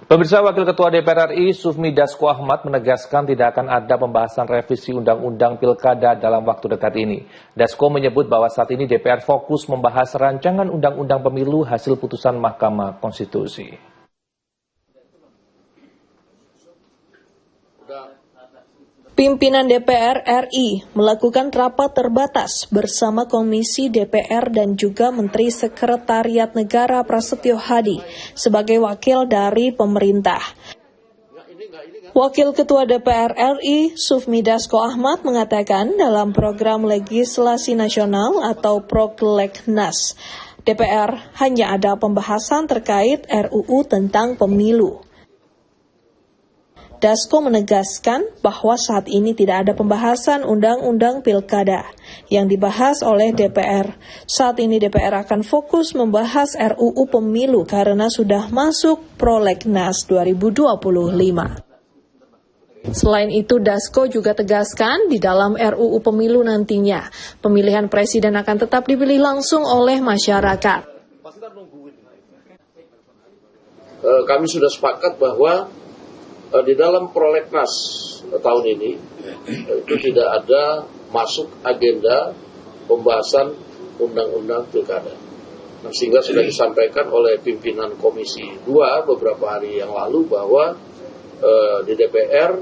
Pemirsa, Wakil Ketua DPR RI Sufmi Dasko Ahmad menegaskan tidak akan ada pembahasan revisi Undang-Undang Pilkada dalam waktu dekat ini. Dasko menyebut bahwa saat ini DPR fokus membahas rancangan Undang-Undang Pemilu hasil putusan Mahkamah Konstitusi. Pimpinan DPR RI melakukan rapat terbatas bersama Komisi DPR dan juga Menteri Sekretariat Negara Prasetyo Hadi sebagai wakil dari pemerintah. Wakil Ketua DPR RI Sufmi Dasko Ahmad mengatakan dalam program legislasi nasional atau Prolegnas, DPR hanya ada pembahasan terkait RUU tentang pemilu. Dasko menegaskan bahwa saat ini tidak ada pembahasan Undang-Undang Pilkada yang dibahas oleh DPR. Saat ini DPR akan fokus membahas RUU Pemilu karena sudah masuk Prolegnas 2025. Selain itu, Dasko juga tegaskan di dalam RUU Pemilu nantinya, pemilihan presiden akan tetap dipilih langsung oleh masyarakat. Kami sudah sepakat bahwa di dalam Prolegnas tahun ini itu tidak ada masuk agenda pembahasan Undang-Undang Pilkada. Nah, sehingga sudah disampaikan oleh pimpinan Komisi 2 beberapa hari yang lalu bahwa di DPR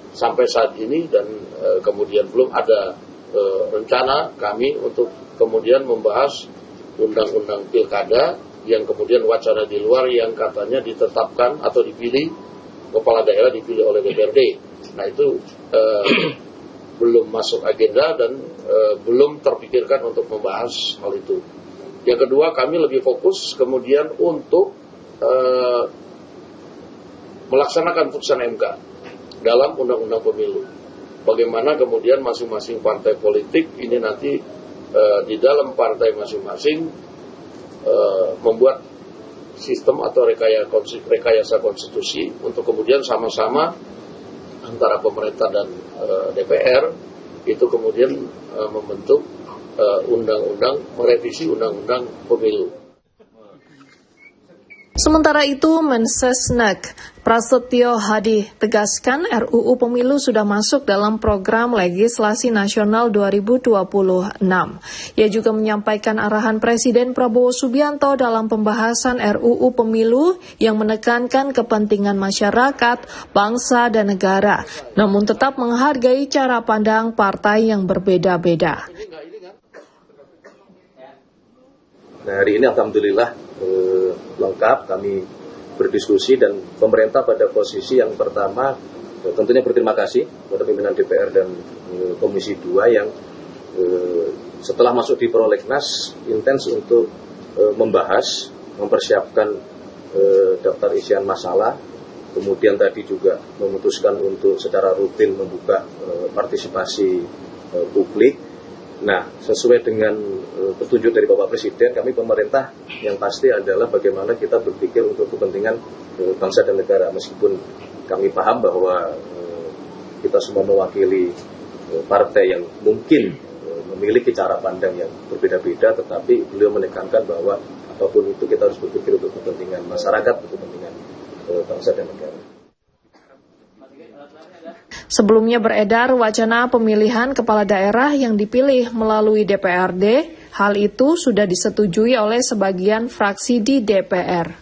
sampai saat ini dan kemudian belum ada rencana kami untuk kemudian membahas Undang-Undang Pilkada yang kemudian wacana di luar yang katanya ditetapkan atau dipilih kepala daerah dipilih oleh DPRD. Nah itu belum masuk agenda dan belum terpikirkan untuk membahas hal itu. Yang kedua, kami lebih fokus kemudian untuk melaksanakan putusan MK dalam Undang-Undang Pemilu. Bagaimana kemudian masing-masing partai politik ini nanti di dalam partai masing-masing membuat sistem atau rekayasa konstitusi untuk kemudian sama-sama antara pemerintah dan DPR itu kemudian membentuk merevisi undang-undang pemilu. Sementara itu, Mensesnek Prasetyo Hadi tegaskan RUU Pemilu sudah masuk dalam program legislasi nasional 2026. Ia juga menyampaikan arahan Presiden Prabowo Subianto dalam pembahasan RUU Pemilu yang menekankan kepentingan masyarakat, bangsa, dan negara, namun tetap menghargai cara pandang partai yang berbeda-beda. Nah, hari ini alhamdulillah lengkap, kami berdiskusi dan pemerintah pada posisi yang pertama tentunya berterima kasih kepada pimpinan DPR dan Komisi 2 yang setelah masuk di Prolegnas intens untuk membahas, mempersiapkan daftar isian masalah, kemudian tadi juga memutuskan untuk secara rutin membuka partisipasi publik. Nah, sesuai dengan petunjuk dari Bapak Presiden, kami pemerintah yang pasti adalah bagaimana kita berpikir untuk kepentingan bangsa dan negara. Meskipun kami paham bahwa kita semua mewakili partai yang mungkin memiliki cara pandang yang berbeda-beda, tetapi beliau menekankan bahwa apapun itu kita harus berpikir untuk kepentingan masyarakat, untuk kepentingan bangsa dan negara. Sebelumnya beredar wacana pemilihan kepala daerah yang dipilih melalui DPRD. Hal itu sudah disetujui oleh sebagian fraksi di DPR.